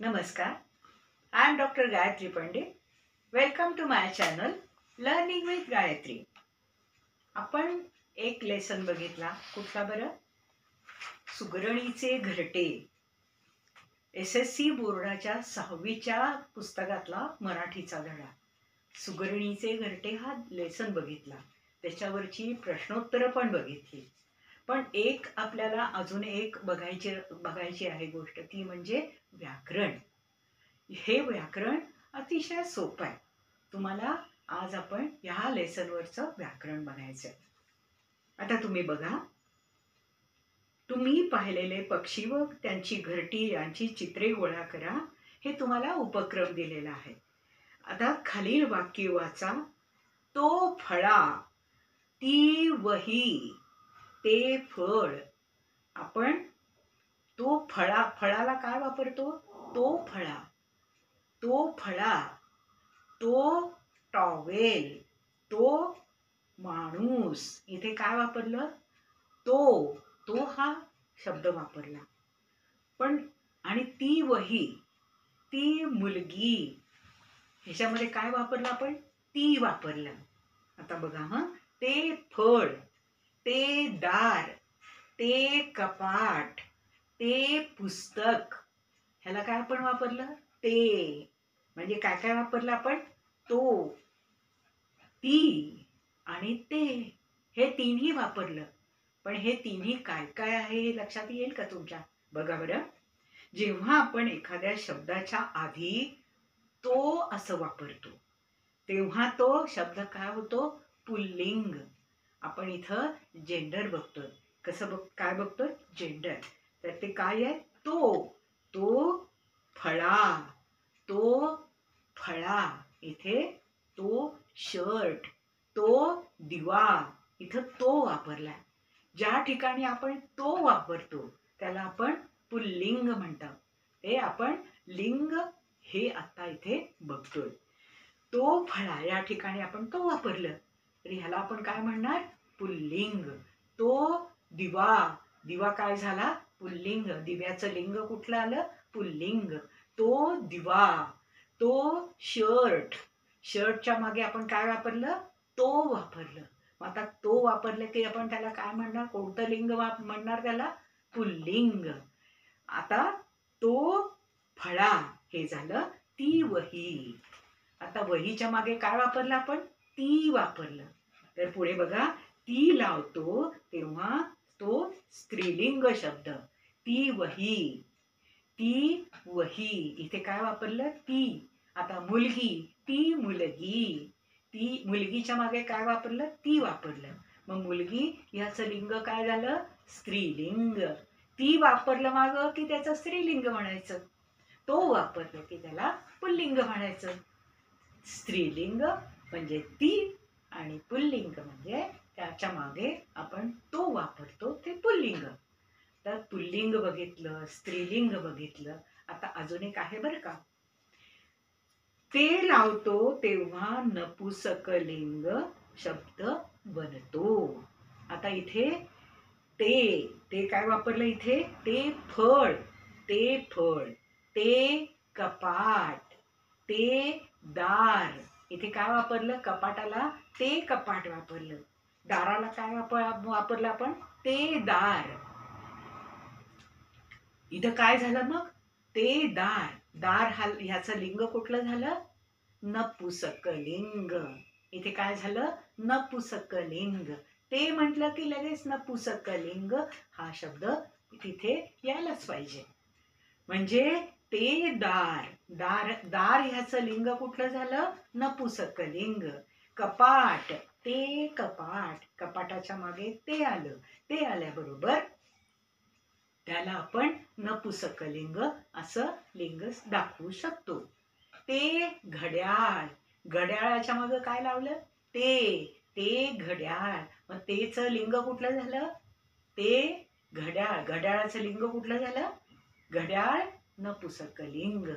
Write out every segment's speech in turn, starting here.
Namaskar. I am Dr. Gayatri Pandit. Welcome to my channel Learning with Gayatri. आपण एक lesson बघितला कुठला बरं? सुगरणीचे घरटे. SSC बोर्डाच्या 6वीच्या पुस्तकातला मराठीचा धडा. सुगरणीचे घरटे हा लेसन बघितला. त्याच्यावरची प्रश्नोत्तर पण बघितली. पण एक आपल्याला अजून एक बघायची आहे गोष्ट, ती म्हणजे व्याकरण. हे व्याकरण अतिशय सोपं आहे. तुम्हाला आज आपण ह्या लेसनवरचं व्याकरण बघायचं आहे. आता तुम्ही बघा, तुम्ही पाहिलेले पक्षी व त्यांची घरटी यांची चित्रे गोळा करा, हे तुम्हाला उपक्रम दिलेला आहे. आता खालील वाक्य वाचा. तो फळा, ती वही, ते फळ. आपण तो फळाला काय वापरतो? तो फळा, तो फळा, तो टॉवेल, तो माणूस. इथे काय वापरलं? तो हा शब्द वापरला. पण आणि ती वही, ती मुलगी, ह्याच्यामध्ये काय वापरलं आपण? ती वापरलं. आता बघा, ते फळ, ते दार, ते कपाट, ते पुस्तक, ह्याला काय आपण वापरलं? ते. म्हणजे काय काय वापरलं आपण? तो, ती आणि ते, हे तिन्ही वापरलं. पण हे तिन्ही काय काय आहे हे लक्षात येईल का तुमच्या? बघा बरं. जेव्हा आपण एखाद्या शब्दाच्या आधी तो असं वापरतो, तेव्हा तो शब्द काय होतो? पुल्लिंग. आपण इथं जेंडर बघतोय. काय बघतोय? जेंडर. तर ते काय आहे? तो फळा, तो फळा. इथे तो शर्ट, तो दिवा, इथं तो वापरलाय. ज्या ठिकाणी आपण तो वापरतो त्याला आपण पुल्लिंग म्हणतात. हे आपण लिंग हे आता इथे बघतोय. तो फळा या ठिकाणी आपण तो वापरलं, तर ह्याला आपण काय म्हणणार? पुल्लिंग. तो दिवा, दिवा काय झाला? पुल्लिंग. दिव्याचं लिंग कुठलं आलं? पुल्लिंग. तो दिवा. तो शर्ट, शर्टच्या मागे आपण काय वापरलं? तो वापरलं. मग आता तो वापरलं की आपण त्याला काय म्हणणार? कोणतं लिंग म्हणणार त्याला? पुल्लिंग. आता तो फळा हे झालं. ती वही. आता वहीच्या मागे काय वापरलं आपण? ती वापरलं. तर पुढे बघा, ती लावतो तेव्हा तो स्त्रीलिंग शब्द. ती वही, ती वही. इथे काय वापरलं? ती. आता मुलगी, ती मुलगी. ती मुलगीच्या मागे काय वापरलं? ती वापरलं. मग मुलगी ह्याचं लिंग काय झालं? स्त्रीलिंग. ती वापरलं मागं की त्याचं स्त्रीलिंग म्हणायचं. तो वापरलं की त्याला पुल्लिंग म्हणायचं. स्त्रीलिंग म्हणजे ती आणि पुल्लिंग म्हणजे त्याच्या मागे आपण तो वापरतो ते पुल्लिंग. तर पुल्लिंग बघितलं, स्त्रीलिंग बघितलं. आता अजून एक आहे बरं का. ते लावतो तेव्हा नपुसकलिंग शब्द बनतो. आता इथे ते काय वापरलं? इथे ते फळ, ते फळ, ते कपाट, ते दार. इथे काय वापरलं? कपाटाला ते कपाट वापरलं. दाराला काय वापरलं आपण? ते दार. इथं काय झालं मग? ते दार. दार ह्याचं लिंग कुठलं झालं? नपुसकलिंग. इथे काय झालं? नपुसकलिंग. ते म्हटलं की लगेच नपुसकलिंग हा शब्द तिथे यायलाच पाहिजे. म्हणजे ते दार, दार ह्याचं लिंग कुठलं झालं? नपुसकलिंग. कपाट, ते कपाट, कपाटाच्या मागे ते आलं. ते आल्याबरोबर त्याला आपण नपुसकलिंग असं लिंग दाखवू शकतो. ते घड्याळ, घड्याळाच्या मागे काय लावलं? ते घड्याळ. मग तेचं लिंग कुठलं झालं? ते घड्याळ. घड्याळाचं लिंग कुठलं झालं? घड्याळ नपुसकलिंग.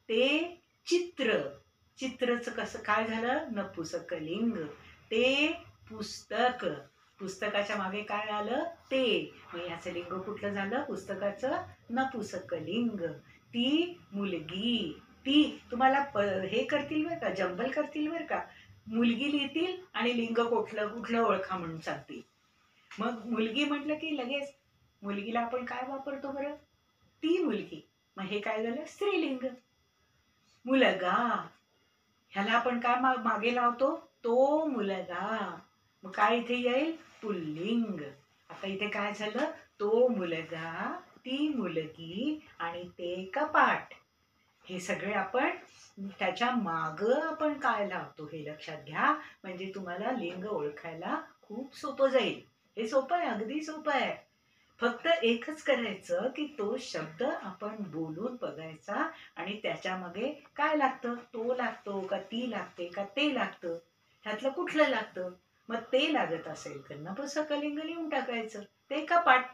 ते चित्र, चित्रचं कसं काय झालं? नपुसकलिंग. ते पुस्तक, पुस्तकाच्या मागे काय आलं? ते. मग याचं लिंग कुठलं झालं? पुस्तकाचं नपुसकलिंग. ती मुलगी. ती तुम्हाला हे करतील बरं का, जंबल करतील बरं का. मुलगी लिहितील आणि लिंग कुठलं कुठलं ओळखा म्हणून सांगतील. मग मुलगी म्हटलं की लगेच मुलगीला आपण काय वापरतो बरं? ती मुलगी. मग हे काय झालं? स्त्रीलिंग. मुलगा, ह्याला आपण काय मागे लावतो? तो मुलगा. मग काय इथे येईल? पुल्लिंग. आता इथे काय झालं? तो मुलगा, ती मुलगी आणि ते कपाट. हे सगळे आपण त्याच्या माग आपण काय लावतो हे लक्षात घ्या. म्हणजे तुम्हाला लिंग ओळखायला खूप सोपं जाईल. हे सोपं आहे, अगदी सोपं आहे. फक्त एकच करायचं की तो शब्द आपण बोलून बघायचा आणि त्याच्यामागे काय लागतं? तो लागतो का, ती लागते का, ते लागतं? ह्यातलं कुठलं लागतं? मग ते लागत असेल तर नपुंसकलिंग लिहून टाकायचं. ते कपाट.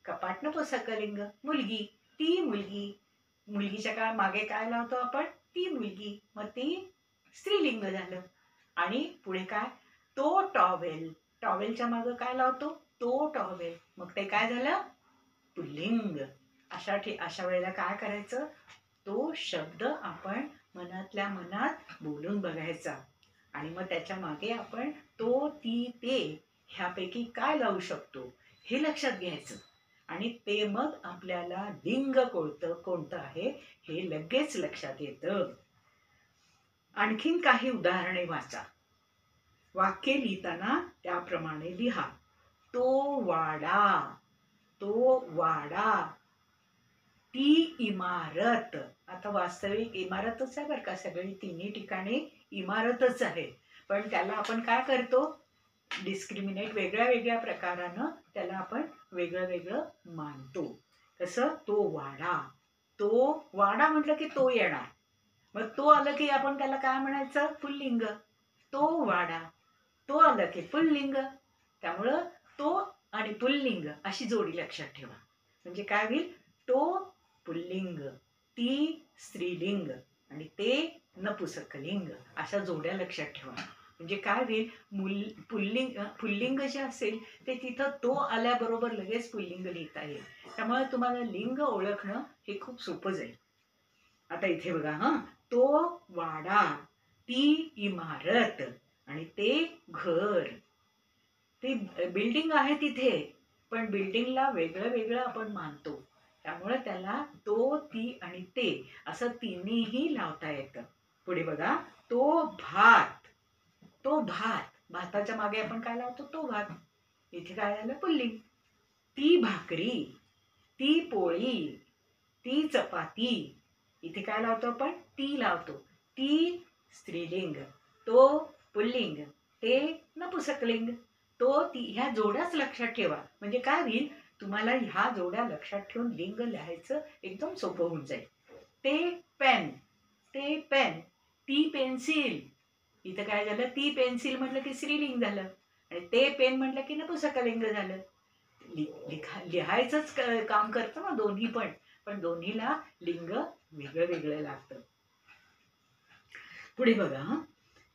कपाट नपुंसकलिंग. मुलगी, ती मुलगी. मुलगीच्या काय मागे काय लावतो आपण? ती मुलगी. मग ती स्त्रीलिंग झालं. आणि पुढे काय? तो टॉवेल. टॉवेलच्या मागे काय लावतो? तो टॉवेल. मग ते काय झालं? पुल्लिंग. अशा वेळेला काय करायचं? तो शब्द आपण मनातल्या मनात बोलून बघायचा आणि मग त्याच्या मागे आपण तो, ती, ते ह्यापैकी काय लावू शकतो हे लक्षात घ्यायचं. आणि ते मग आपल्याला लिंग कोणतं आहे हे लगेच लक्षात येतं. आणखीन काही उदाहरणे वाचा. वाक्य लिहिताना त्याप्रमाणे लिहा. तो वाडा. तो वाडा. ती इमारत. आता वास्तविक इमारतच आहे बरं का, सगळी तिन्ही ठिकाणी इमारतच आहे. पण त्याला आपण काय करतो? डिस्क्रिमिनेट वेगळ्या वेगळ्या प्रकारानं त्याला आपण वेगळं वेगळं मानतो. कसं? तो वाडा. तो वाडा म्हटलं की तो येणार. मग तो आलं की आपण त्याला काय म्हणायचं? पुल्लिंग. तो वाडा. तो आलं की पुल्लिंग. त्यामुळं तो आणि पुल्लिंग अशी जोडी लक्षात ठेवा. म्हणजे काय होईल? तो पुल्लिंग, ती स्त्रीलिंग आणि ते नपुंसकलिंग अशा जोड्या लक्षात ठेवा. म्हणजे काय होईल? पुल्लिंग जे असेल ते तिथं तो आल्याबरोबर लगेच पुल्लिंग लिहिता येईल. त्यामुळे तुम्हाला लिंग ओळखणं हे खूप सोपं जाईल. आता इथे बघा हा. तो वाडा, ती इमारत आणि ते घर. ती बिल्डिंग आहे तिथे, पण बिल्डिंगला वेगळं वेगळं आपण मानतो. त्यामुळे त्याला तो, ती आणि ते असं तिन्हीही लावता येतं. पुढे बघा. तो भात. तो भात. भाताच्या मागे आपण काय लावतो? तो भात. इथे काय झालं? पुल्लिंग. ती भाकरी. ती पोळी. ती चपाती. इथे काय लावतो आपण? ती लावतो. ती स्त्रीलिंग. तो पुल्लिंग. ते नपुंसकलिंग. तो, ती ह्या जोड्याच लक्षात ठेवा. म्हणजे काय होईल? तुम्हाला ह्या जोड्या लक्षात ठेवून लिंग लिहायचं एकदम सोपं होऊन जाईल. ते पेन. ते पेन. ती पेन्सिल. इथं काय झालं? ती पेन्सिल म्हटलं की स्त्रीलिंग झालं आणि ते पेन म्हटलं की नपुंसकलिंग झालं. लिहायचंच काम करतं ना दोन्ही पण दोन्हीला लिंग वेगळं वेगळं लागतं. पुढे बघा.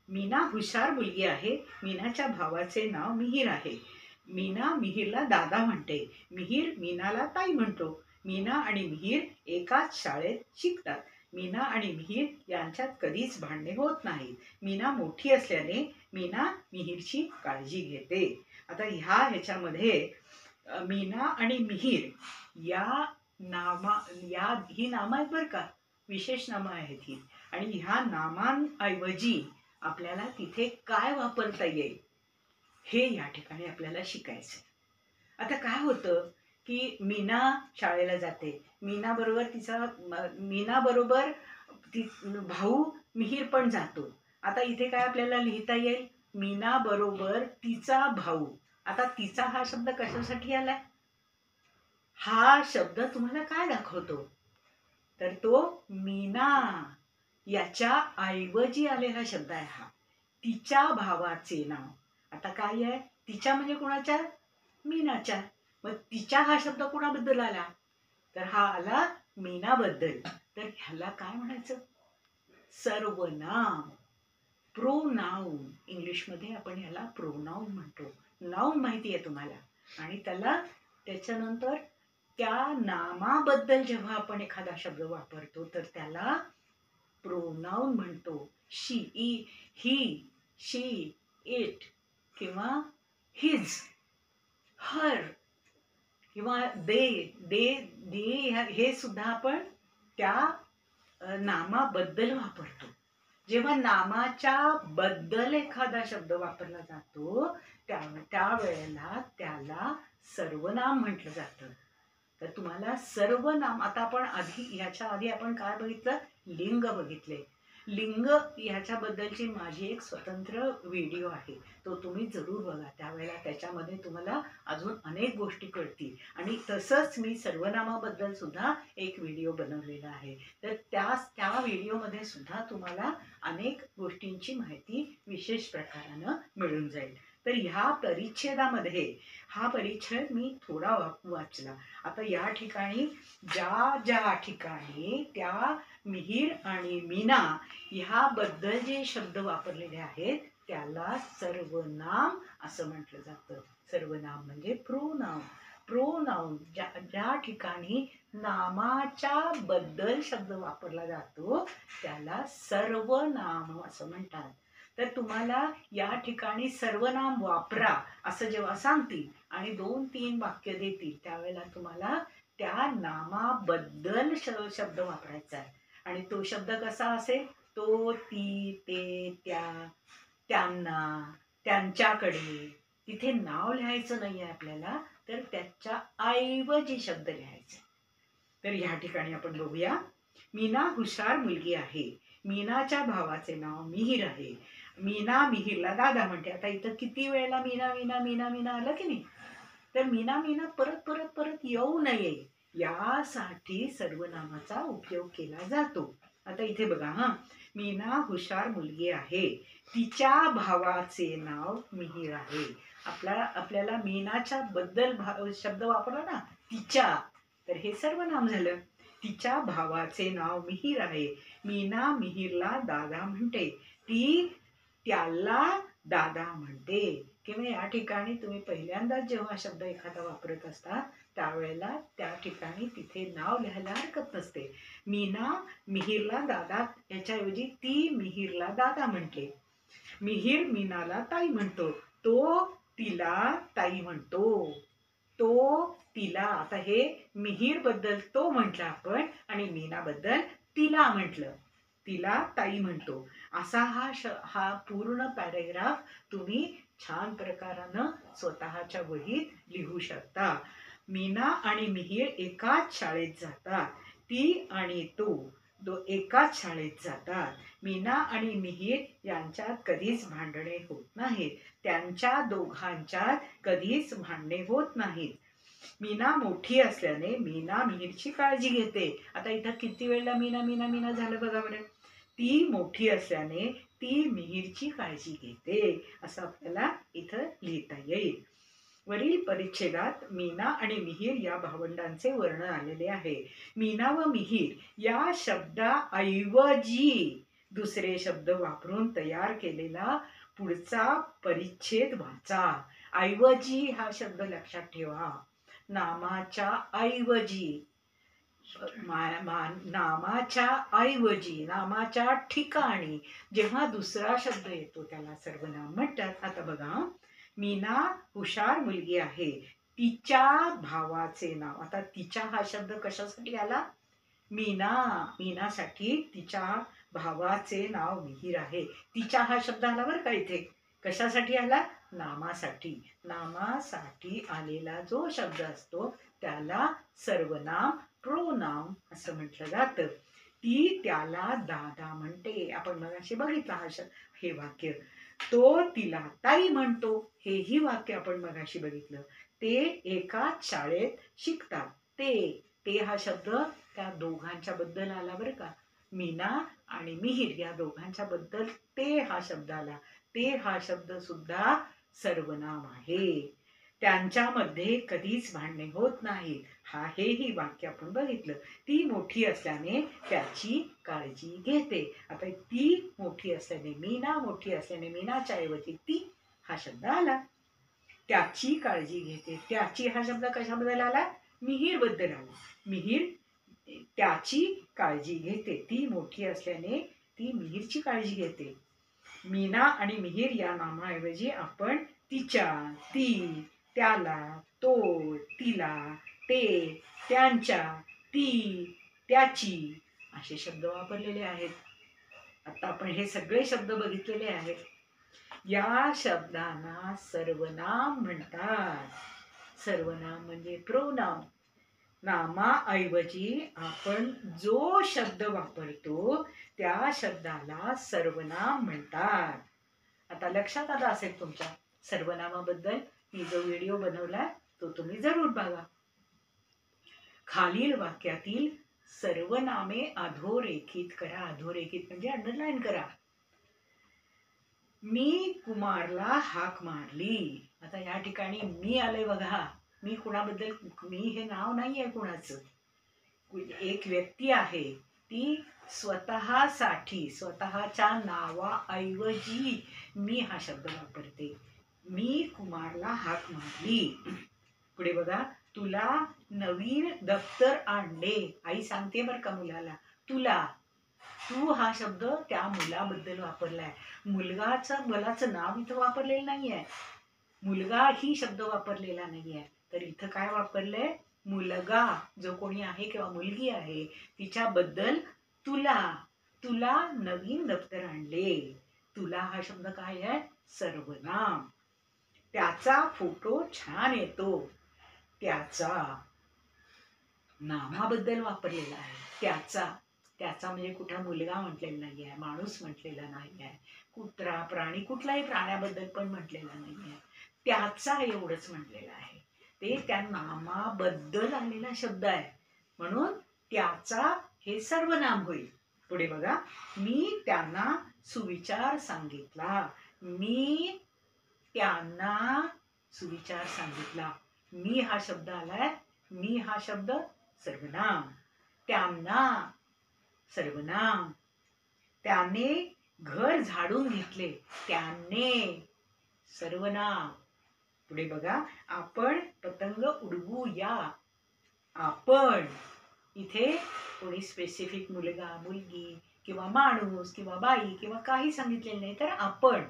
मीना हुशार मुलगी आहे. मीनाच्या भावाचे नाव मिहीर आहे. मीना मिहीरला दादा म्हणते. मिहीर मीनाला ताई म्हणतो. मीना आणि मिहीर एकाच शाळेत शिकतात. मीना आणि मिहीर यांच्यात कधीच भांडणे होत नाहीत. मीना मोठी असल्याने मीना मिहीरची काळजी घेते. आता ह्याच्यामध्ये मीना आणि मिहीर ही नामं आहेत बरं का, विशेष नामं आहेत ही. आणि ह्या नामांऐवजी आपल्याला तिथे काय वापरता येईल हे या ठिकाणी आपल्याला शिकायचं. आता काय होतं की मीना शाळेला जाते. मीना बरोबर भाऊ मिहीर पण जातो. आता इथे काय आपल्याला लिहिता येईल? मीना बरोबर तिचा भाऊ. आता तिचा हा शब्द कशासाठी आलाय? हा शब्द तुम्हाला काय दाखवतो? तर तो मीना याच्या ऐवजी आलेला शब्द आहे हा. तिच्या भावाचे नाव. आता काय आहे? तिच्या म्हणजे कुणाच्या? मीनाच्या. मग तिच्या हा शब्द कुणाबद्दल आला? तर हा आला मीनाबद्दल. तर ह्याला काय म्हणायचं? सर्वनाम. प्रोनाउन. इंग्लिशमध्ये आपण ह्याला प्रोनाउन म्हणतो. नाउन माहिती आहे तुम्हाला आणि त्याच्यानंतर त्या नामाबद्दल जेव्हा आपण एखादा शब्द वापरतो तर त्याला प्रोनाउन म्हणतो. शी, ही, शी, इट किंवा हिज, हर किंवा दे, दे, दे हे सुद्धा आपण त्या नामाबद्दल वापरतो. जेव्हा नामाच्या बद्दल एखादा शब्द वापरला जातो त्यावेळेला त्याला सर्वनाम म्हटलं जातं. तर तुम्हाला सर्वनाम, आता आपण ह्याच्या आधी आपण काय बघितलं, लिंग बघितले. लिंग ह्याच्याबद्दलची माझी एक स्वतंत्र व्हिडिओ आहे, तो तुम्ही जरूर बघा. त्यावेळेला त्याच्यामध्ये तुम्हाला अजून अनेक गोष्टी कळतील. आणि तसंच मी सर्वनामाबद्दल सुद्धा एक व्हिडिओ बनवलेला आहे. तर त्या व्हिडिओमध्ये सुद्धा तुम्हाला अनेक गोष्टींची माहिती विशेष प्रकारानं मिळून जाईल. तर ह्या परिच्छेदामध्ये हा परिच्छेद मी थोडा वाचला. आता या ठिकाणी ज्या ठिकाणी त्या मिहीर आणि मीना ह्याबद्दल जे शब्द वापरलेले आहेत त्याला सर्वनाम असं म्हटलं जातं. सर्वनाम म्हणजे प्रोनाउन. प्रोनाउन ज्या ठिकाणी नामाच्या बद्दल शब्द वापरला जातो त्याला सर्वनाम असं म्हणतात. तर तुम्हाला या ठिकाणी सर्वनाम वापरा असं जेव्हा सांगतील आणि 2-3 वाक्य देतील त्यावेळेला तुम्हाला त्या नामाबद्दल शब्द वापरायचा आहे. आणि तो शब्द कसा असेल, तो, ती, ते, त्या, त्यांना, त्यांच्याकडे. तिथे नाव लिहायचं नाहीये आपल्याला, तर त्याच्या ऐवजी शब्द लिहायचे. तर ह्या ठिकाणी आपण बघूया. मीना हुशार मुलगी आहे. मीनाच्या भावाचे नाव मिहीर आहे. मीना मिहीरला दादा म्हणते. आता इथं किती वेळेला मीना मीना मीना मीना आलं की नाही. तर मीना मीना परत परत परत येऊ नये यासाठी सर्वनामाचा उपयोग केला जातो. आता इथे बघा, मीना हुशार मुलगी आहे. तिच्या भावाचे नाव मिहीर आहे. आपल्याला मीनाच्या बद्दल शब्द वापरला ना, तिच्या, तर हे सर्वनाम झालं. तिच्या भावाचे नाव मिहीर आहे. मीना मिहीरला दादा म्हणते. ती त्याला दादा म्हणते. किंवा या ठिकाणी तुम्ही पहिल्यांदाच जेव्हा शब्द एखादा वापरत असता त्यावेळेला त्या ठिकाणी तिथे नाव लिहायला हरकत नसते. मीना मिहीरला दादा याच्याऐवजी ती मिहीरला दादा म्हणते. मिहीर मीनाला ताई म्हणतो. तो तिला ताई म्हणतो. तो तिला, आता हे मिहीर बद्दल तो म्हटलं आपण आणि मीना बद्दल तिला म्हटलं. तिला ताई म्हणतो. असा हा पूर्ण पॅरेग्राफ तुम्ही छान प्रकारानं स्वतःच्या वहीत लिहू शकता. मीना आणि मिहीर एकाच शाळेत जातात. ती आणि तो एकाच शाळेत जातात. मीना आणि मिहीर यांच्यात कधीच भांडणे होत नाहीत. त्यांच्या दोघांच्यात कधीच भांडणे होत नाहीत. मीना मोठी असल्याने मीना मिहीरची काळजी घेते. आता इथं किती वेळेला मीना मीना मीना झालं बघा बरं. ती मोठी असल्याने ती मिहीरची काळजी घेते असं आपल्याला इथं लिहिता येईल. वरील परिच्छेदात मीना आणि मिहीर या भावंडांचे वर्णन आलेले आहे. मीना व मिहीर या शब्दाऐवजी दुसरे शब्द वापरून तयार केलेला पुढचा परिच्छेद वाचा. ऐवजी हा शब्द लक्षात ठेवा. नामाच्या ऐवजी, नामाच्या ऐवजी, नामाच्या ठिकाणी जेव्हा दुसरा शब्द येतो त्याला सर्वनाम म्हणतात. आता बघा, मीना हुशार मुलगी आहे. तिच्या भावाचे नाव. आता तिच्या हा शब्द कशासाठी आला? मीनासाठी. तिच्या भावाचे नाव मिहीर आहे. तिच्या हा शब्द आला बरं का इथे. कशासाठी आला? नामासाठी. नामासाठी आलेला जो शब्द असतो त्याला सर्वनाम, प्रोनाउन असं म्हटलं जातं. ती त्याला दादा म्हणते. आपण मगाशी बघितलं हे वाक्य. तो तिला ताई म्हणतो. हेही वाक्य आपण मगाशी बघितलं. ते एकाच शाळेत शिकतात. ते हा शब्द त्या दोघांच्या बद्दल आला बरं का. मीना आणि मिहीर या दोघांच्या बद्दल ते हा शब्द आला. ते हा शब्द सुद्धा सर्वनाम आहे. त्यांच्यामध्ये कधीच भांडणे होत नाहीत. हेही वाक्य आपण बघितलं. ती मोठी असल्याने त्याची काळजी घेते. आता ती मोठी असल्याने, मीना मोठी असल्याने मीनाच्या ऐवजी ती हा शब्द आला. त्याची काळजी घेते. त्याची हा शब्द कशाबद्दल आला? मिहीर बद्दल आलं. मिहीर त्याची काळजी घेते, ती मोठी असल्याने ती मिहीरची काळजी घेते. मीना आणि मिहीर या नामाऐवजी आपण तिच्या, ती, त्याला, तो, तिला, ते, त्यांच्या, ती, त्याची असे शब्द वापरलेले आहेत. आता आपण हे सगळे शब्द बघितलेले आहेत. या शब्दांना सर्वनाम म्हणतात. सर्वनाम म्हणजे प्रोनाउन. नामाऐवजी आपण जो शब्द वापरतो त्या शब्दाला सर्वनाम म्हणतात. आता लक्षात आलं असेल तुमच्या सर्वनामाबद्दल. मी जो व्हिडिओ बनवला तो तुम्ही जरूर बघा. खालील वाक्यातील सर्वनामे अधोरेखित करा. अधोरेखित म्हणजे अंडरलाईन करा. मी कुमारला हाक मारली. आता या ठिकाणी मी आले बघा. मी कुणाबद्दल, मी हे नाव नाही आहे कुणाचं. एक व्यक्ती आहे, ती स्वतःसाठी, स्वतःच्या नावाऐवजी मी हा शब्द वापरते. मी कुमारला हाक मारली. पुढे बघा, तुला नवीन दप्तर आणले. आई सांगते बरं का मुलाला, तुला. तू हा शब्द त्या मुलाबद्दल वापरलाय. मुलाचं नाव इथं वापरलेलं नाहीये. मुलगा ही शब्द वापरलेला नाहीये. तर इथं काय वापरलंय? मुलगा जो कोणी आहे किंवा मुलगी आहे तिच्याबद्दल तुला, तुला नवीन दप्तर आणले. तुला हा शब्द काय आहे? सर्वनाम. त्याचा फोटो छान येतो. त्याचा नामाबद्दल वापरलेला आहे. त्याचा, त्याचा म्हणजे कुठला मुलगा म्हटलेला नाही आहे, माणूस म्हटलेला नाही आहे, कुत्रा, प्राणी, कुठलाही प्राण्याबद्दल पण म्हटलेला नाही आहे. त्याचा एवढंच म्हटलेलं आहे. ते त्या नामाबद्दल आलेला शब्द आहे, म्हणून त्याचा हे सर्वनाम होईल. पुढे बघा, मी त्यांना सुविचार सांगितला. मी त्यांना सुविचार सांगितला. मी हा शब्द आलाय. मी हा शब्द सर्वनाम. त्यांना सर्वनाम. त्याने घर झाडून घेतले. त्याने सर्वनाम. पुढे बघा, आपण पतंग उडवूया. आपण इथे कोणी स्पेसिफिक मुलगा, मुलगी किंवा माणूस किंवा बाई किंवा काही सांगितलेलं नाही, तर आपण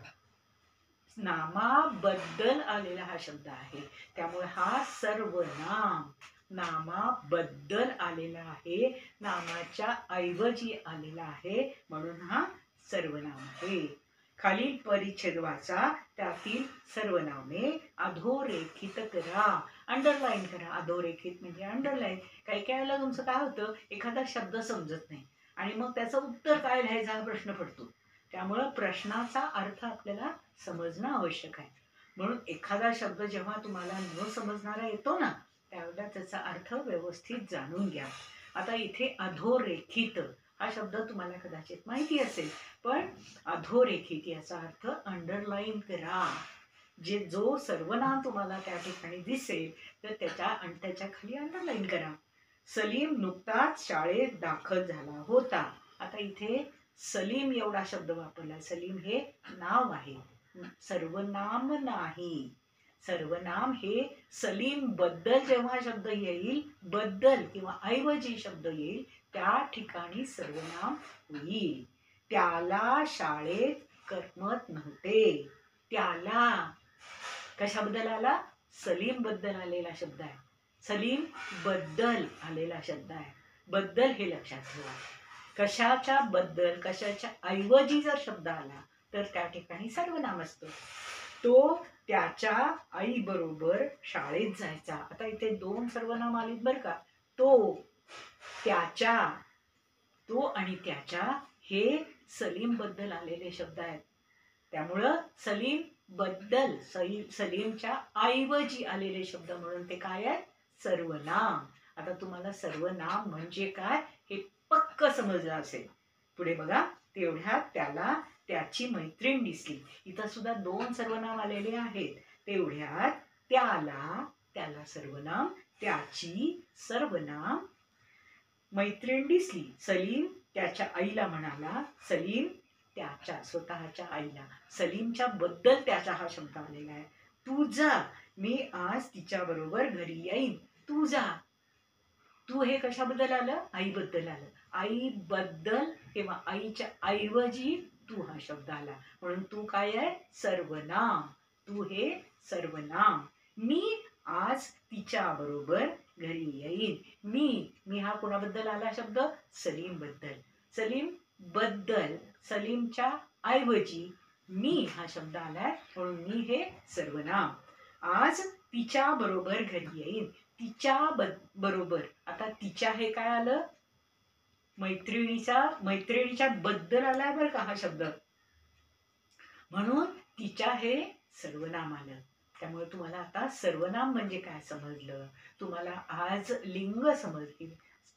नामाबद्दल आलेला हा शब्द आहे. त्यामुळे हा सर्वनाम नामाबद्दल आलेला आहे, नामाच्या ऐवजी आलेला आहे, म्हणून हा सर्वनाम आहे. खालील परिच्छेद वाचा. त्यातील सर्वनामे अधोरेखित करा. अंडरलाईन करा. अधोरेखित म्हणजे अंडरलाईन. काही काही वेळेला तुमचं काय होतं, एखादा शब्द समजत नाही आणि मग त्याचं उत्तर काय लिहायचा हा प्रश्न पडतो. त्यामुळं प्रश्नाचा अर्थ आपल्याला समजणं आवश्यक आहे. म्हणून एखादा शब्द जेव्हा तुम्हाला न समजणारा येतो ना, त्यावेळेला त्याचा अर्थ व्यवस्थित जाणून घ्या. आता इथे अधोरेखित हा शब्द तुम्हाला कदाचित माहिती असेल, पण अधोरेखित याचा अर्थ अंडरलाईन करा. जो सर्वनाम तुम्हाला त्या ठिकाणी दिसेल तर त्याच्या खाली अंडरलाईन करा. सलीम नुकताच शाळेत दाखल झाला होता. आता इथे सलीम एवढा शब्द वापरला. सलीम हे नाव आहे, सर्वनाम नाही. सर्वनाम हे सलीम बद्दल जेव्हा शब्द येईल, बद्दल किंवा ऐवजी शब्द येईल, त्या ठिकाणी सर्वनाम होईल. त्याला शाळेत करमत नव्हते. त्याला कशाबद्दल आला? सलीम बद्दल आलेला शब्द आहे. सलीम बद्दल आलेला शब्द आहे. बद्दल हे लक्षात ठेवा. कशाच्या बद्दल, कशाच्या ऐवजी जर शब्द आला तर त्या ठिकाणी सर्वनाम असतं. तो त्याच्या आई बरोबर शाळेत जायचा. आता इथे दोन सर्वनाम आलीत बरं का. तो, त्याच्या, तो आणि त्याच्या हे सलीम बद्दल आलेले शब्द आहेत. त्यामुळं सलीम बद्दल, सलीमच्या ऐवजी आलेले शब्द म्हणून ते काय आहे? सर्वनाम. आता तुम्हाला सर्वनाम म्हणजे काय हे पक्क समजलं असेल. पुढे बघा, तेवढ्यात त्याला त्याची मैत्रीण दिसली. इथं सुद्धा दोन सर्वनाम आलेले आहेत. तेवढ्यात त्याला, त्याला सर्वनाम, त्याची सर्वनाम, मैत्रीण दिसली. सलीम त्याच्या आईला म्हणाला. सलीम त्याच्या स्वतःच्या आईला. सलीमच्या बद्दल त्याचा हा शब्द आलेला आहे. तू जा, मी आज तिच्या बरोबर घरी येईन. तू जा. तू हे कशाबद्दल आलं? आईबद्दल आलं. आईबद्दल किंवा आईच्या ऐवजी तू हा शब्द आला. म्हणून तू काय आहे? सर्वनाम. तू हे सर्वनाम. मी आज तिच्या बरोबर घरी येईन. मी हा कोणाबद्दल आला शब्द? सलीम बद्दल. सलीम बद्दल, सलीमच्या ऐवजी मी हा शब्द आलाय, म्हणून मी हे सर्वनाम. आज तिच्या बरोबर घरी येईन. तिच्या बरोबर. आता तिच्या हे काय आलं? मैत्रिणीच्या बद्दल आलाय बरं का हा शब्द. म्हणून तिच्या हे सर्वनाम आलं. त्यामुळे तुम्हाला आता सर्वनाम म्हणजे काय समजलं. तुम्हाला आज लिंग समजली.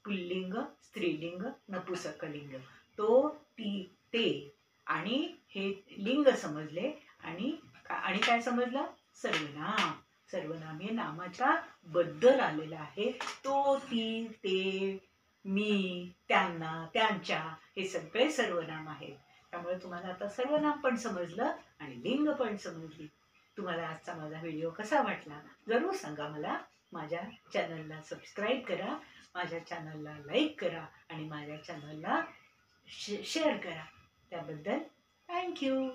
पुल्लिंग, स्त्रीलिंग, नपुसकलिंग. तो, ती, ते आणि हे लिंग समजले. आणि काय समजलं? सर्वनाम. सर्वनाम हे नामाच्या बद्दल आलेलं आहे. तो, ती, ते, मी, त्यांना, त्यांच्या हे सगळे सर्वनाम आहेत. त्यामुळे तुम्हाला आता सर्वनाम पण समजलं आणि लिंग पण समजली. तुम्हाला आजचा माझा व्हिडिओ कसा वाटला जरूर सांगा मला. माझ्या चॅनलला सबस्क्राईब करा, माझ्या चॅनलला लाईक करा आणि माझ्या चॅनलला शेअर करा. त्याबद्दल थँक्यू.